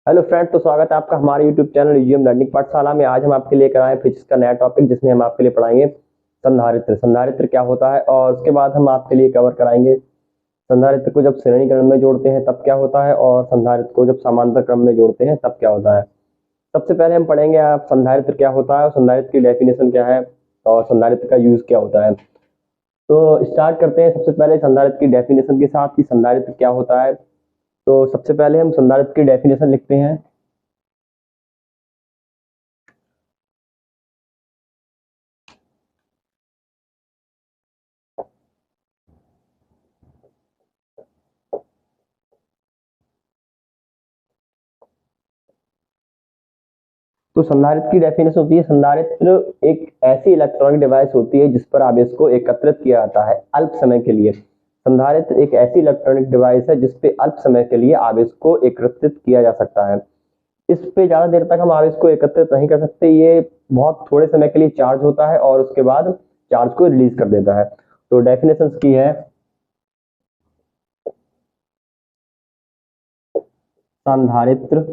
Hello friend, तो स्वागत है आपका हमारे यूट्यूब चैनल यूजीएम लर्निंग पाठशाला में। आज हम आपके लिए कराएं फिजिक्स का नया टॉपिक, जिसमें हम आपके लिए पढ़ाएंगे संधारित्र। संधारित्र क्या होता है, और उसके बाद हम आपके लिए कवर कराएंगे संधारित्र को जब श्रेणी क्रम में जोड़ते हैं तब क्या होता है, और संधारित्र को जब समांतर क्रम में जोड़ते हैं तब क्या होता है। सबसे पहले हम पढ़ेंगे आप संधारित्र क्या होता है और संधारित्र की डेफिनेशन क्या है और संधारित्र का यूज क्या होता है। तो स्टार्ट करते हैं सबसे पहले संधारित्र की डेफिनेशन के साथ कि संधारित्र क्या होता है। तो सबसे पहले हम संधारित्र की डेफिनेशन लिखते हैं। तो संधारित्र की डेफिनेशन होती है, संधारित्र एक ऐसी इलेक्ट्रॉनिक डिवाइस होती है जिस पर आवेश को एकत्रित किया जाता है अल्प समय के लिए। संधारित्र एक ऐसी इलेक्ट्रॉनिक डिवाइस है जिस पे अल्प समय के लिए आवेश को एकत्रित किया जा सकता है। इस पे ज्यादा देर तक हम आवेश को एकत्रित नहीं कर सकते। ये बहुत थोड़े समय के लिए चार्ज होता है और उसके बाद चार्ज को रिलीज कर देता है। तो डेफिनेशन की है, संधारित्र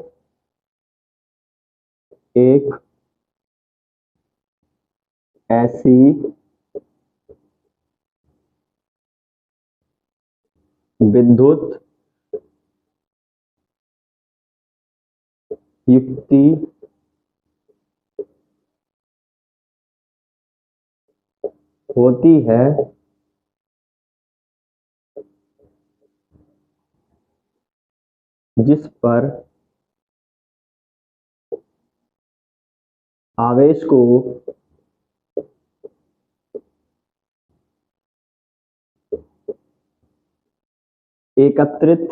एक ऐसी विद्युत युक्ति होती है जिस पर आवेश को एकत्रित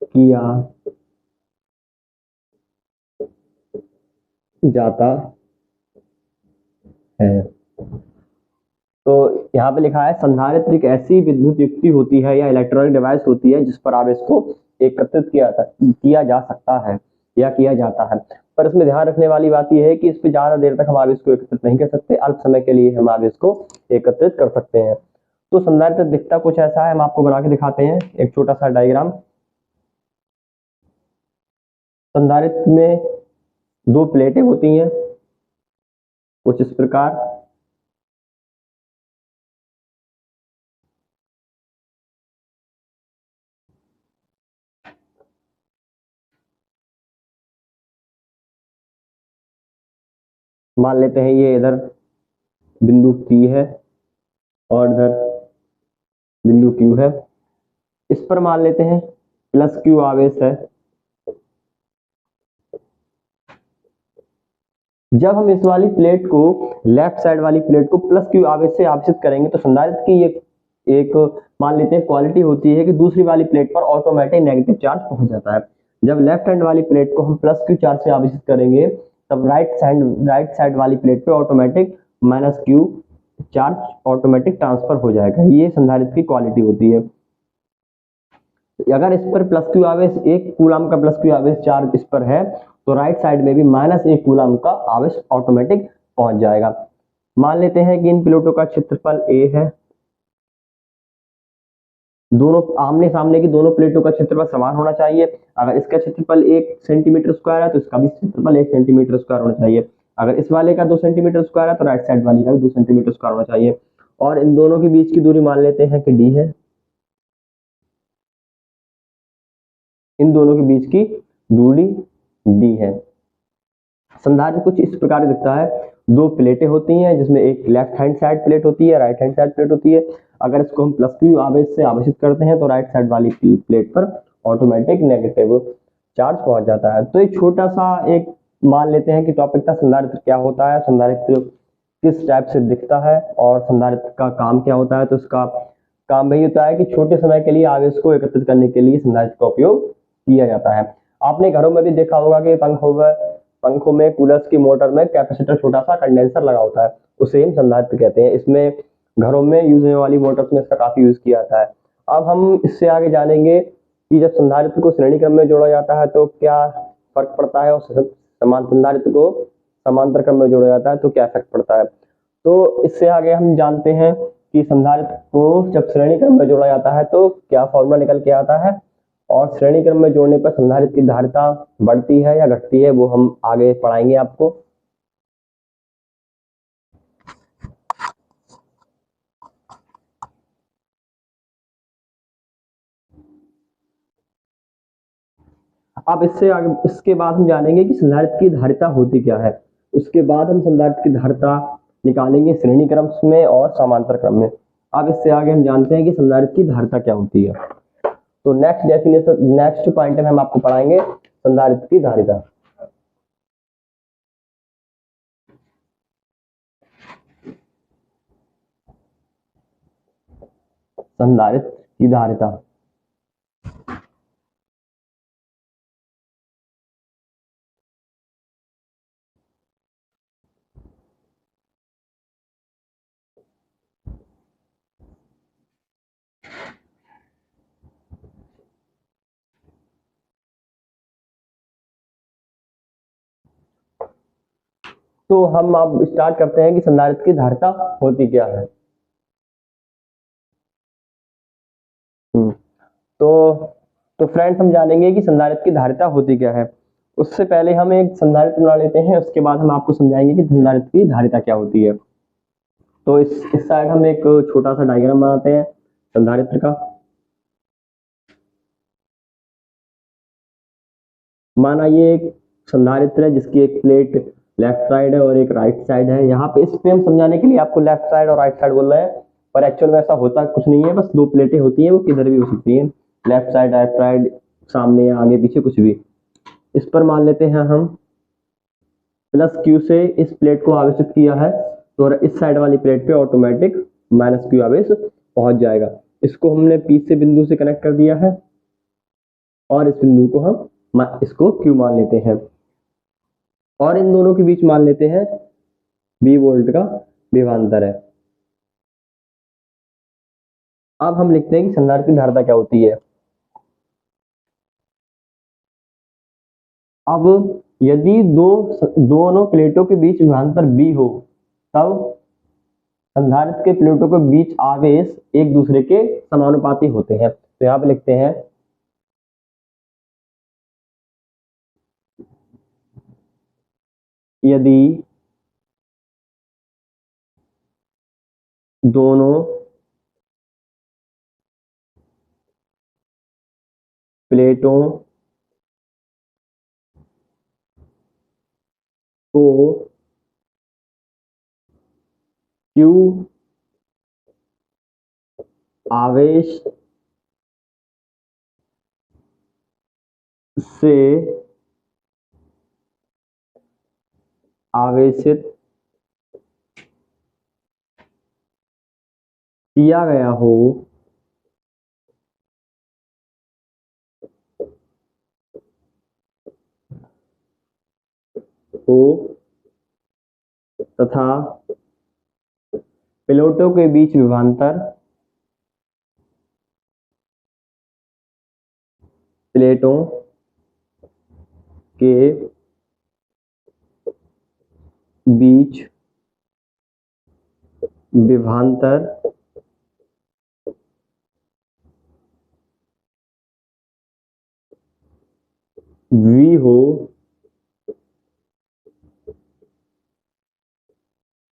किया जाता है। तो यहाँ पे लिखा है, संधारित्र एक ऐसी विद्युत युक्ति होती है या इलेक्ट्रॉनिक डिवाइस होती है जिस पर आवेश को एकत्रित किया जा सकता है या किया जाता है। पर इसमें ध्यान रखने वाली बात यह है कि इस पर ज्यादा देर तक हम आवेश को एकत्रित नहीं कर सकते, अल्प समय के लिए हम आवेश को एकत्रित कर सकते हैं। तो संधारित्र दिखता कुछ ऐसा है, हम आपको बना के दिखाते हैं एक छोटा सा डायग्राम। संधारित्र में दो प्लेटें होती हैं कुछ इस प्रकार। मान लेते हैं ये इधर बिंदु P है और इधर बिंदु Q है। इस पर मान लेते हैं प्लस Q आवेश है। जब हम इस वाली प्लेट को, लेफ्ट साइड वाली प्लेट को प्लस Q आवेश से आवेशित करेंगे तो संधारित्र की ये एक मान लेते हैं क्वालिटी होती है कि दूसरी वाली प्लेट पर ऑटोमेटिक नेगेटिव चार्ज पहुंच जाता है। जब लेफ्ट हैंड वाली प्लेट को हम प्लस Q चार्ज से आवेशित करेंगे तब राइट साइड वाली प्लेट पे automatic minus Q charge automatic transfer हो जाएगा। ये संधारित्र की क्वालिटी होती है। अगर इस पर प्लस Q आवेश, 1 कूलम का प्लस Q आवेश चार्ज इस पर है तो राइट साइड में भी -1 कूलम का आवेश ऑटोमेटिक पहुंच जाएगा। मान लेते हैं कि इन प्लेटों का क्षेत्रफल A है। दोनों आमने सामने की दोनों प्लेटों का क्षेत्रफल समान होना चाहिए। अगर इसका क्षेत्रफल 1 सेंटीमीटर स्क्वायर है तो इसका भी क्षेत्रफल 1 सेंटीमीटर स्क्वायर होना चाहिए। अगर इस वाले का 2 सेंटीमीटर स्क्वायर है तो राइट साइड वाले का भी 2 सेंटीमीटर स्क्वायर होना चाहिए। और इन दोनों के बीच की दूरी मान लेते हैं कि D है। इन दोनों के बीच की दूरी D है। संधारित्र कुछ इस प्रकार दिखता है। दो प्लेटें होती हैं जिसमें एक लेफ्ट हैंड साइड प्लेट होती है, राइट हैंड साइड प्लेट होती है। अगर इसको हम प्लस Q आवेश से आवेशित करते हैं तो राइट साइड वाली प्लेट पर ऑटोमेटिक नेगेटिव चार्ज पहुंच जाता है। तो एक छोटा सा एक मान लेते हैं कि टॉपिक था संधारित्र क्या होता है, संधारित्र किस टाइप से दिखता है और संधारित्र का काम क्या होता है। तो इसका काम वही होता है कि छोटे समय के लिए आवेश को एकत्रित करने के लिए संधारित्र का उपयोग किया जाता है। आपने घरों में भी देखा होगा कि पंखों में, कूलर्स की मोटर में कैपेसिटर छोटा सा कंडेंसर लगा होता है, उसे हम संधारित्र कहते हैं। इसमें घरों में यूज होने वाली मोटर्स में इसका काफी यूज किया जाता है। अब हम इससे आगे जानेंगे कि जब संधारित्र को श्रेणी क्रम में जोड़ा जाता है तो क्या फर्क पड़ता है, और संधारित्र को समांतर क्रम में जोड़ा जाता है तो क्या फर्क पड़ता है। तो इससे आगे हम जानते हैं कि संधारित्र को जब श्रेणी क्रम में जोड़ा जाता है तो क्या फॉर्मूला निकल के आता है, और श्रेणी क्रम में जोड़ने पर संधारित्र की धारिता बढ़ती है या घटती है, वो हम आगे पढ़ाएंगे आपको। अब इससे आगे, इसके बाद हम जानेंगे कि संधारित्र की धारिता होती क्या है। उसके बाद हम संधारित्र की धारिता निकालेंगे श्रेणी क्रम में और समांतर क्रम में। अब इससे आगे हम जानते हैं कि संधारित्र की धारिता क्या होती है। तो नेक्स्ट डेफिनेशन, नेक्स्ट पॉइंट में हम आपको पढ़ाएंगे संधारित्र की धारिता। संधारित्र की धारिता। तो हम अब स्टार्ट करते हैं कि संधारित्र की धारिता होती क्या है। तो फ्रेंड्स, हम जानेंगे कि संधारित्र की धारिता होती क्या है। उससे पहले हम एक संधारित्र बना लेते हैं, उसके बाद हम आपको समझाएंगे कि संधारित्र की धारिता क्या होती है। तो इस साइड हम एक छोटा सा डायग्राम बनाते हैं संधारित्र का। माना ये एक संधारित्र है जिसकी एक प्लेट लेफ्ट साइड है और एक राइट साइड है। यहाँ पे इस पे हम समझाने के लिए आपको लेफ्ट साइड और राइट साइड बोल रहे हैं, पर एक्चुअल में ऐसा होता कुछ नहीं है, बस दो प्लेटें होती हैं, वो किधर भी हो सकती हैं, लेफ्ट साइड, राइट साइड, सामने, आगे, पीछे, कुछ भी। इस पर मान लेते हैं हम प्लस क्यू से इस प्लेट को आवेशित किया है, तो इस साइड वाली प्लेट पे ऑटोमेटिक माइनस क्यू आवेश पहुंच जाएगा। इसको हमने पी से बिंदु से कनेक्ट कर दिया है और इस बिंदु को हम इसको क्यू मान लेते हैं, और इन दोनों के बीच मान लेते हैं बी वोल्ट का विभवांतर है। अब हम लिखते हैं कि संधारित्र की धारिता क्या होती है। अब यदि दोनों प्लेटों के बीच विभवांतर बी हो, तब संधारित्र के प्लेटों के बीच आवेश एक दूसरे के समानुपाती होते हैं। तो यहां पे लिखते हैं यदि दोनों प्लेटों को Q आवेश से आवेशित किया गया हो, तथा प्लेटों के बीच विभवांतर प्लेटों के बीच विभवांतर V हो,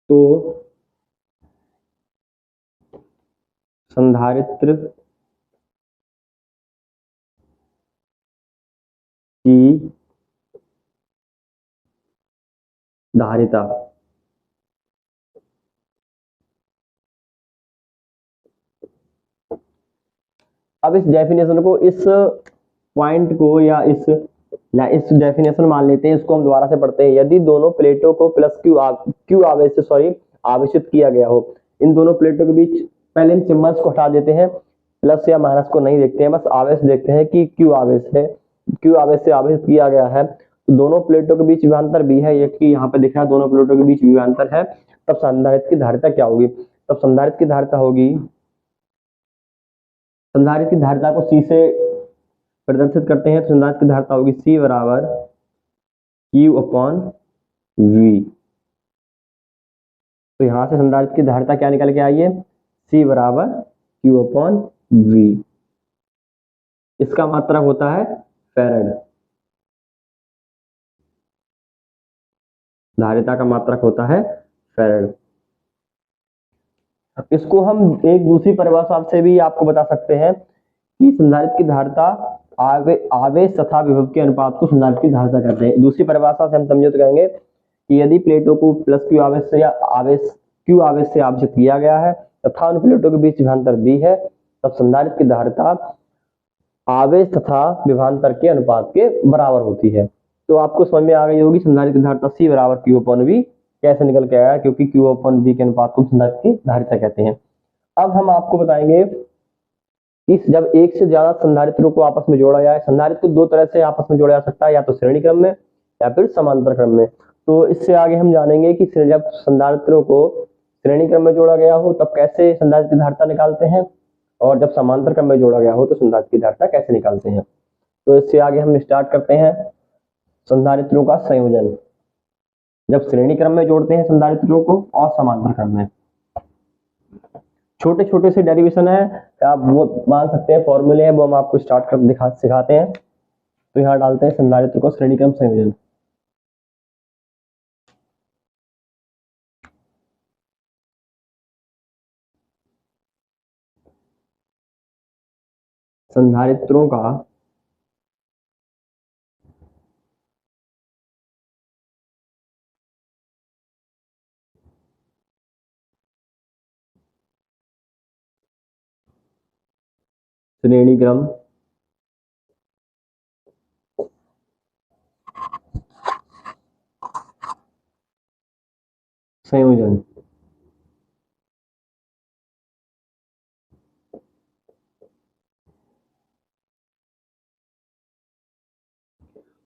तो संधारित्र की धारिता अब इस डेफिनेशन को, इस पॉइंट को या इस डेफिनेशन मान लेते हैं, इसको हम दोबारा से पढ़ते हैं। यदि दोनों प्लेटों को प्लस क्यू आवेश से आवेशित किया गया हो, इन दोनों प्लेटों के बीच, पहले इन सिंबल्स को हटा देते हैं, प्लस या माइनस को नहीं देखते हैं, बस आवेश देखते हैं कि क्यू आवेश है, क्यू आवेश से आवेशित किया गया है, तो दोनों प्लेटों के बीच विभवांतर भी है, ये कि यहाँ पे दिख रहा है दोनों प्लेटों के बीच विभवांतर है, तब संधारित्र की धारिता क्या होगी। तब संधारित्र की धारिता होगी, संधारित्र की धारिता को C से प्रदर्शित करते हैं, तो संधारित्र की धारिता होगी C बराबर Q/V। तो यहां से संधारित्र की धारिता क्या निकल के आई है, C बराबर Q अपॉन V। इसका मात्रक होता है फैराड, धारिता का मात्रक होता है फैराड। इसको हम एक दूसरी परिभाषा से भी आपको बता सकते हैं कि संधारित्र की धारिता आवेश तथा विभव के अनुपात को संधारित्र की धारिता कहते हैं। दूसरी परिभाषा से हम समझे तो कहेंगे कि यदि प्लेटों को प्लस क्यू आवेश से या क्यू आवेश से आवेशित किया गया है तथा उन प्लेटों के बीच विभवांतर B है, तब संधारित्र की धारिता आवेश तथा विभवांतर के अनुपात के बराबर होती है। तो आपको समझ में आ गई होगी संधारित्र की धारिता C बराबर Q अपॉन V कैसे निकल के आया, क्योंकि Q अपॉन V के अनुपात को संधारित्र की धारिता कहते हैं। अब हम आपको बताएंगे कि जब एक से ज्यादा संधारित्रों को आपस में जोड़ा जाए, संधारित्र को दो तरह से आपस में जोड़ा जा सकता है, या तो श्रेणी क्रम में या फिर समांतर क्रम में। तो इससे आगे हम जानेंगे कि जब संधारित्रों को श्रेणी क्रम में जोड़ा गया हो तब कैसे संधारित्र की धारिता निकालते हैं, और जब समांतर क्रम में जोड़ा गया हो तो संधारित्र की धारिता कैसे निकालते हैं। तो इससे आगे हम स्टार्ट करते हैं संधारित्रों का संयोजन, जब श्रेणी क्रम में जोड़ते हैं संधारित्रों को और समांतर क्रम में। छोटे छोटे से डेरिवेशन है, आप वो मान सकते हैं, फॉर्मूले हैं, वो हम आपको स्टार्ट कर सिखाते हैं। तो यहाँ डालते हैं संधारित्र को श्रेणी क्रम संयोजन। संधारित्रों का श्रेणी क्रम संयोजन।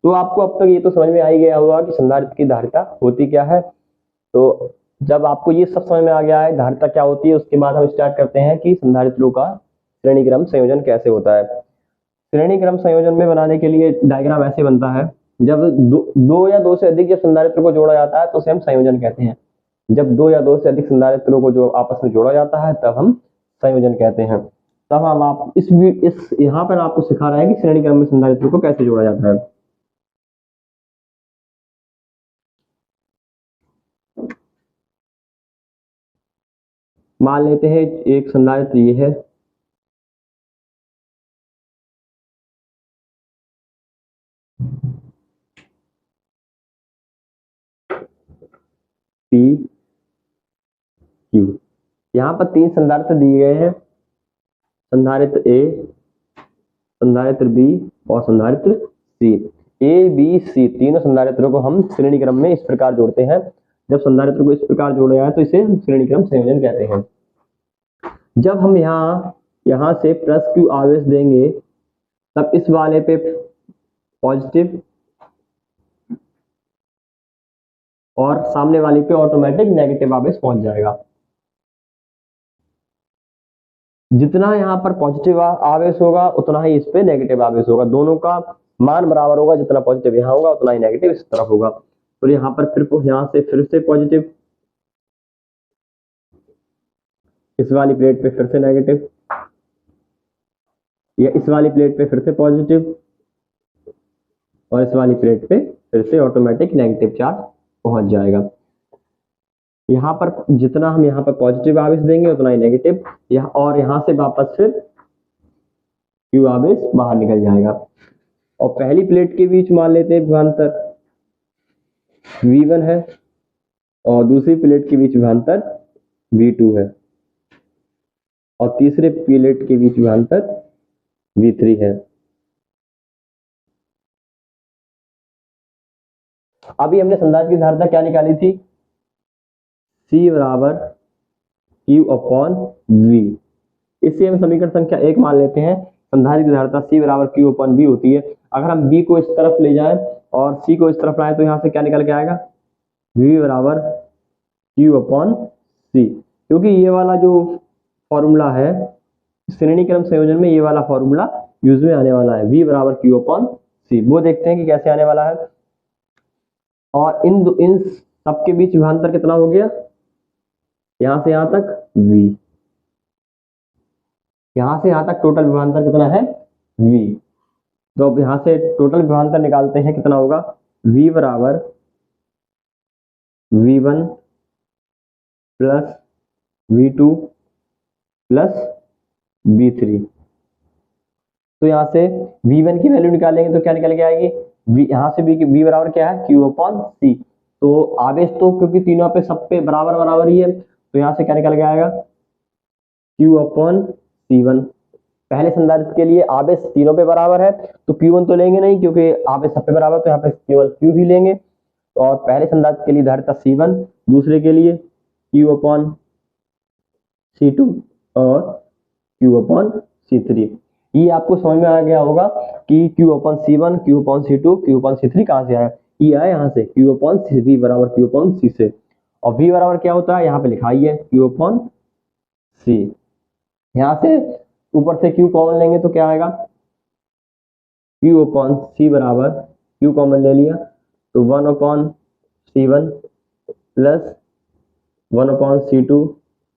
तो आपको अब तक ये तो समझ में आ ही गया होगा कि संधारित्र की धारिता होती क्या है। तो जब आपको ये सब समझ में आ गया है धारिता क्या होती है, उसके बाद हम स्टार्ट करते हैं कि संधारित्रों का श्रेणी क्रम संयोजन कैसे होता है। श्रेणी क्रम संयोजन में बनाने के लिए डायग्राम ऐसे बनता है, जब दो या दो से अधिक जब संधारित्र को जोड़ा जाता है तो उसे हम संयोजन कहते हैं। जब दो या दो से अधिक संधारित्रों को जो आपस में जोड़ा जाता है तब हम संयोजन कहते हैं। तब हम आप इस यहाँ पर आपको सिखा रहे हैं कि श्रेणी क्रम में संधारित्रों को कैसे जोड़ा जाता है। मान लेते हैं एक संधारित्र ये है, P Q। यहाँ पर तीन संधारित्र दिए गए हैं, संधारित्र A, संधारित्र B और संधारित्र C। A B C तीनों संधारित्रों को हम श्रेणी क्रम में इस प्रकार जोड़ते हैं। जब संधारित्र को इस प्रकार जोड़ा जाए तो इसे हम श्रेणी क्रम संयोजन कहते हैं। जब हम यहाँ से प्लस Q आवेश देंगे तब इस वाले पे पॉजिटिव और सामने वाली पे ऑटोमेटिक नेगेटिव आवेश पहुंच जाएगा। जितना यहाँ पर पॉजिटिव आवेश होगा उतना ही इस पे नेगेटिव आवेश होगा, दोनों का मान बराबर होगा, जितना पॉजिटिव यहाँ होगा उतना ही नेगेटिव इस तरफ होगा। तो यहाँ पर फिर यहाँ से फिर से पॉजिटिव, इस वाली प्लेट पे फिर से नेगेटिव, या इस वाली प्लेट पे फिर से पॉजिटिव और इस वाली प्लेट पे फिर से ऑटोमेटिक नेगेटिव चार्ज पहुंच जाएगा। यहाँ पर जितना हम यहाँ पर पॉजिटिव आवेश देंगे उतना ही नेगेटिव, और यहाँ से वापस फिर Q आवेश बाहर निकल जाएगा। और पहली प्लेट के बीच मान लेते हैं विभवांतर V1 है और दूसरी प्लेट के बीच विभवांतर V2 है और तीसरे प्लेट के बीच विभवांतर V3 है। अभी हमने संधारित्र की धारिता क्या निकाली थी, C बराबर Q अपॉन V। इससे हम समीकरण संख्या 1 मान लेते हैं, संधारित्र की धारिता C बराबर Q अपॉन V होती है। अगर हम B को इस तरफ ले जाएं और C को इस तरफ लाएं तो यहाँ से क्या निकल के आएगा, V बराबर Q अपॉन C। क्योंकि ये वाला जो फॉर्मूला है श्रेणी क्रम संयोजन में, ये वाला फॉर्मूला यूज में आने वाला है, V बराबर Q अपॉन C। वो देखते हैं कि कैसे आने वाला है। और इन सबके बीच विभवांतर कितना हो गया, यहाँ से यहाँ तक V, यहाँ से यहाँ तक टोटल विभवांतर कितना है v। तो अब यहाँ से टोटल विभवांतर निकालते हैं, कितना होगा v बराबर v1 plus v2 plus v3। तो यहाँ से v1 की वैल्यू निकालेंगे तो क्या निकल के आएगी v, यहाँ से v बराबर क्या है q अपॉन c। तो आवेश तो क्योंकि तीनों पे सब पे बराबर बराबर ही है, तो यहाँ से क्या निकल के आएगा q अपॉन c1। पहले संधारित्र के लिए आवेश तीनों पे बराबर है तो q1 तो लेंगे नहीं क्योंकि आवेश सब पे बराबर, तो यहाँ पे केवल q ही लेंगे। और पहले संधारित्र के लिए धारिता c1, दूसरे के लिए q अपॉन c2 और q अपॉन c3। ये आपको समझ में आ गया होगा कि q upon c1, q upon c2, q upon c3 कहाँ से आया, ये आया यहाँ से q अपॉन v बराबर q अपॉन c से। और v बराबर क्या होता है यहाँ पे लिखा ही है q अपॉन c। यहाँ से ऊपर से q कॉमन लेंगे तो क्या आएगा q अपॉन c बराबर q कॉमन ले लिया तो 1 upon c1 plus 1 upon c2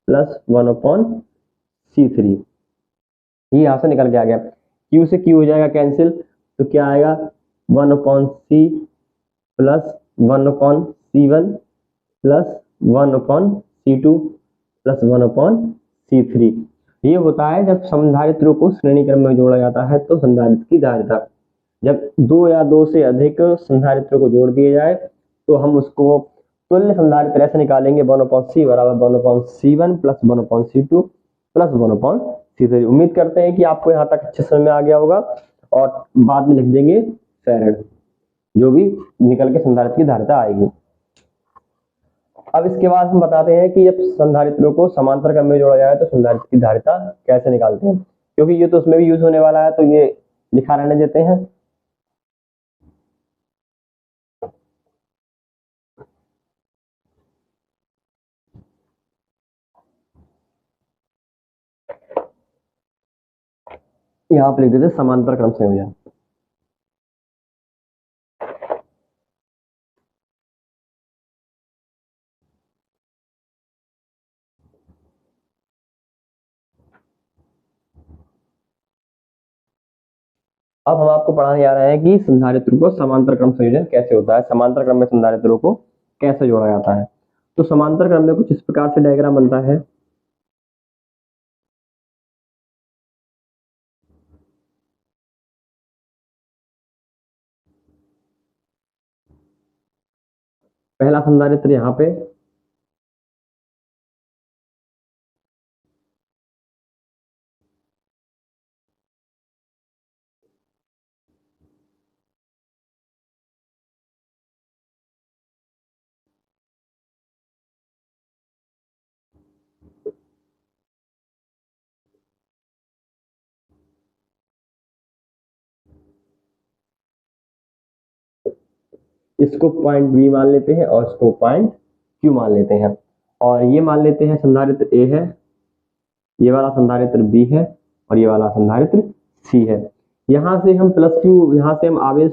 plus 1 upon c3। ये यहाँ से निकल के आ गया, q से q हो जाएगा कैंसिल, तो क्या आएगा 1 upon c plus 1 upon c1 plus 1 upon c2 plus 1 upon c3। ये होता है जब संधारित्रों को श्रेणी क्रम में जोड़ा जाता है तो संधारित्र की धारिता। जब दो या दो से अधिक संधारित्रों को जोड़ दिए जाए तो हम उसको तुल्य संधारित्र ऐसे निकालेंगे 1 अपॉन c बराबर 1 upon c1 plus 1 upon c2 plus 1 upon c3। उम्मीद करते हैं कि आपको यहाँ तक अच्छे समझ में आ गया होगा और बाद में लिख देंगे फैरेड, जो भी निकल के संधारित्र की धारिता आएगी। अब इसके बाद हम बताते हैं कि जब संधारित्रों को समांतर क्रम में जोड़ा जाए तो संधारित्र की धारिता कैसे निकालते हैं, क्योंकि ये तो उसमें भी यूज होने वाला है तो ये लिखा रहने देते हैं। यहाँ पे लिख देते हैं समांतर क्रम संयोजन। अब हम आपको पढ़ाने जा रहे हैं कि संधारित्र को समांतर क्रम संयोजन कैसे होता है, समांतर क्रम में संधारित्रों को कैसे जोड़ा जाता है। तो समांतर क्रम में कुछ इस प्रकार से डायग्राम बनता है। पहला संधारित्र यहाँ पे, इसको पॉइंट बी मान लेते हैं और इसको पॉइंट क्यू मान लेते हैं, और ये मान लेते हैं संधारित्र ए है, ये वाला संधारित्र बी है और ये वाला संधारित्र सी है। यहाँ से हम प्लस क्यू, यहाँ से हम आवेश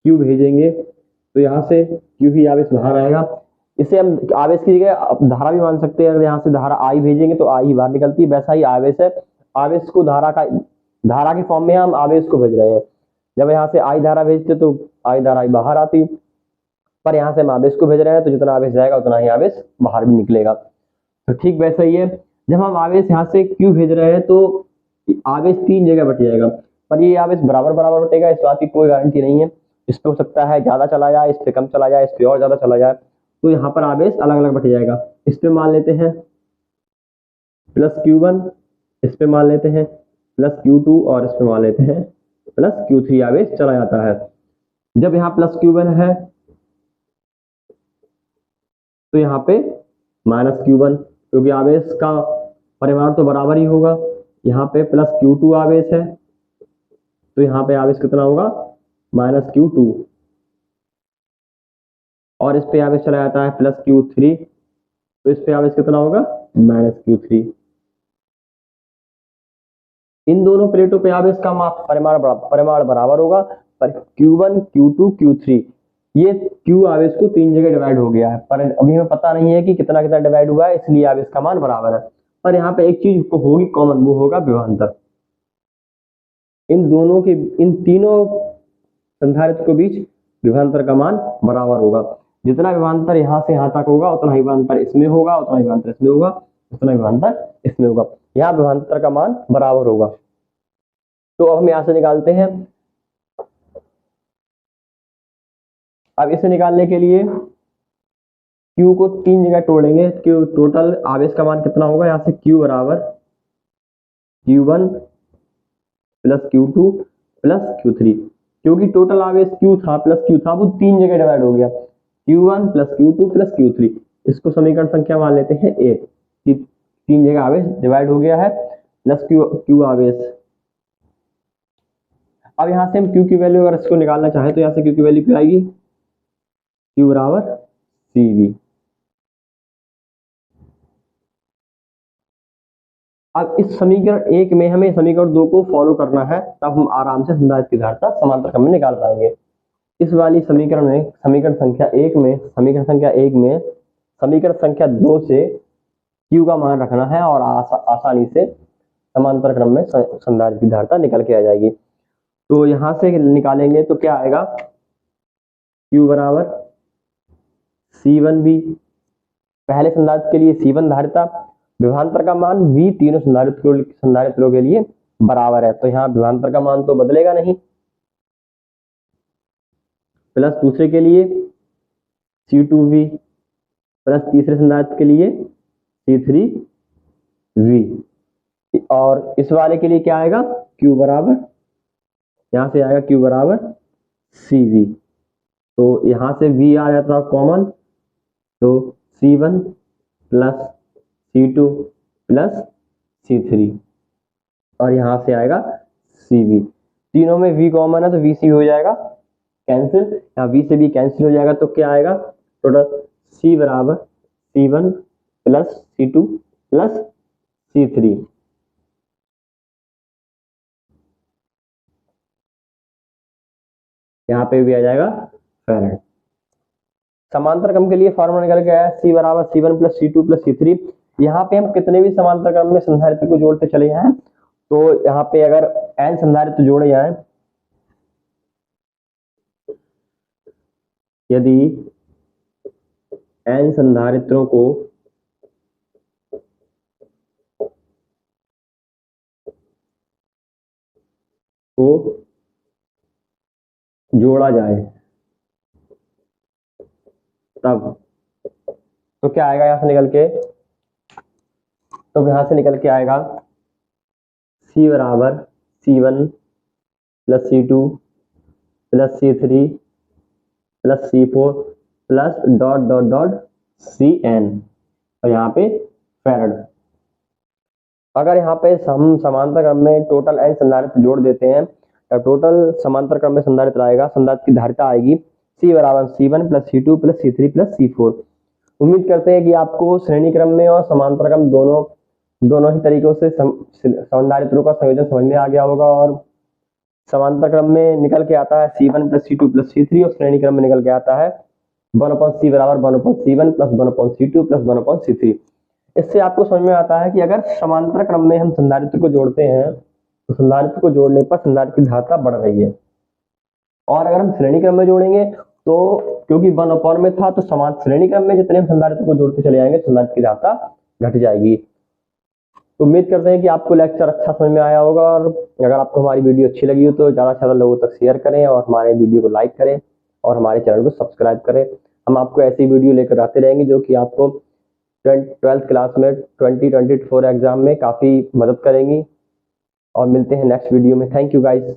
क्यू भेजेंगे तो यहाँ से क्यू ही आवेश बाहर आएगा। इसे हम आवेश की जगह धारा भी मान सकते हैं, अगर यहाँ से धारा आई भेजेंगे तो आई ही बाहर निकलती है, वैसा ही आवेश है। आवेश को धारा के फॉर्म में हम आवेश को भेज रहे हैं। जब यहाँ से आई धारा भेजते तो आई धारा ही बाहर आती, पर यहाँ से हम आवेश को भेज रहे हैं तो जितना आवेश जाएगा उतना ही आवेश बाहर भी निकलेगा। तो ठीक वैसा ही है, जब हम आवेश यहाँ से क्यू भेज रहे हैं तो आवेश 3 जगह बट जाएगा, पर ये आवेश बराबर बराबर बटेगा, इस बात की कोई गारंटी नहीं है। इस पे हो सकता है ज्यादा चला जाए, इस पे कम चला जाए, इस पे और ज्यादा चला जाए, तो यहाँ पर आवेश अलग अलग बट जाएगा। इस पे मान लेते हैं प्लस Q1, इस पे मान लेते हैं प्लस Q2 और इस पे मान लेते हैं प्लस Q3 आवेश चला जाता है। जब यहाँ प्लस Q1 है तो यहाँ पे माइनस Q1, क्योंकि आवेश का परिमाण तो बराबर ही होगा। यहाँ पे प्लस Q2 आवेश है तो यहाँ पे आवेश कितना होगा माइनस Q2, और इस पे आवेश चला जाता है प्लस Q3 तो इस पे आवेश कितना होगा माइनस Q3। इन दोनों प्लेटों पे आवेश का परिमाण बराबर होगा, पर Q1, Q2, Q3 ये Q आवेश को 3 जगह डिवाइड हो गया है, पर अभी हमें पता नहीं है कि कितना कितना डिवाइड हुआ है, इसलिए आवेश का मान बराबर है। पर यहाँ पे एक चीज होगी कॉमन, वो होगा विभवांतर। इन तीनों संधारित्र के बीच विभवांतर का मान बराबर होगा। जितना विभवांतर यहाँ से यहाँ तक होगा उतना ही विभवांतर इसमें होगा, उतना ही विभवांतर इसमें होगा, उतना ही विभवांतर इसमें होगा। यहाँ विभवांतर का मान बराबर होगा। तो अब हम यहाँ से निकालते हैं। अब इसे निकालने के लिए Q को 3 जगह तोड़ेंगे। Q टोटल आवेश का मान कितना होगा, यहाँ से Q बराबर Q1 plus Q2 plus Q3, क्योंकि टोटल आवेश Q था प्लस Q था, वो 3 जगह डिवाइड हो गया। Q1 plus Q2 plus Q3, इसको समीकरण संख्या मान लेते हैं 1 कि 3 जगह आवेश डिवाइड हो गया है, प्लस Q आवेश। अब यहाँ से हम Q की वैल्यू अगर इसको निकालना चाहें तो यहाँ से Q की वैल्यू क्या आएगी, Q बराबर CV। अब इस समीकरण 1 में हमें समीकरण 2 को फॉलो करना है, तब हम आराम से संधारित्र की धारिता समांतर क्रम में निकाल पाएंगे। इस वाली समीकरण में समीकरण संख्या 1 में समीकरण संख्या 2 से Q का मान रखना है और आसानी से समांतर क्रम में संधारित्र की धारिता निकल के आ जाएगी। तो यहाँ से निकालेंगे तो क्या आएगा, Q बराबर C1V, पहले संधारित्र के लिए C1 धारिता, विभवांतर का मान V तीनों संधारित्रों के लिए बराबर है, तो यहाँ विभवांतर का मान तो बदलेगा नहीं, प्लस दूसरे के लिए C2V प्लस तीसरे संधारित्र के लिए C3V, और इस वाले के लिए क्या आएगा, Q बराबर, यहाँ से आएगा Q बराबर CV। तो यहाँ से V आ जाता है कॉमन, तो C1 plus C2 plus C3, और यहाँ से आएगा CV। तीनों में V कॉमन है तो VC हो जाएगा कैंसिल, यहाँ V से भी कैंसिल हो जाएगा, तो क्या आएगा टोटल C बराबर C1 plus C2 plus C3। यहाँ पे भी आ जाएगा फैराड। समांतर क्रम के लिए फॉर्मूला निकल के आया C बराबर C1 plus C2 plus C3। यहाँ पे हम कितने भी समांतर क्रम में संधारित्र को जोड़ते चले जाएं, तो यहाँ पे अगर n संधारित्र जोड़े जाएं, यदि n संधारित्रों को जोड़ा जाए तब तो क्या आएगा, यहाँ से निकल के, तो यहाँ से निकल के आएगा C बराबर C1 plus C2 plus C3 plus C4 plus dot dot dot Cn, और यहाँ पे फैराड। अगर यहाँ पे हम समांतर क्रम में टोटल n संधारित्र जोड़ देते हैं, तो टोटल समांतर क्रम में संधारित्र आएगा, संधारित्र की धारिता आएगी C बराबर C1 plus C2 plus C3 plus C4। उम्मीद करते हैं कि आपको श्रेणी क्रम में और समांतर क्रम दोनों ही तरीकों से संधारित्रों का संयोजन समझ में आ गया होगा, और समांतर क्रम में निकल के आता है C1 plus C2 plus C3, और श्रेणी क्रम में निकल के आता है 1/C बराबर 1/C1 plus 1/C2 plus 1/C3। इससे आपको समझ में आता है कि अगर समांतर क्रम में हम संधारित्र को जोड़ते हैं तो संधारित्र को जोड़ने पर संधारित्र की धारिता बढ़ रही है, और अगर हम श्रेणी क्रम में जोड़ेंगे तो क्योंकि 1/, में था, तो समान श्रेणी क्रम में जितने हम संधारित्र को जोड़ते चले जाएंगे संधारित्र की धारिता घट जाएगी। तो उम्मीद करते हैं कि आपको लेक्चर अच्छा समझ में आया होगा, और अगर आपको हमारी वीडियो अच्छी लगी हो तो ज़्यादा से ज़्यादा लोगों तक शेयर करें और हमारे वीडियो को लाइक करें और हमारे चैनल को सब्सक्राइब करें। हम आपको ऐसी वीडियो लेकर आते रहेंगे जो कि आपको 12th क्लास में 2024 एग्जाम में काफ़ी मदद करेंगी। और मिलते हैं नेक्स्ट वीडियो में। Thank you guys.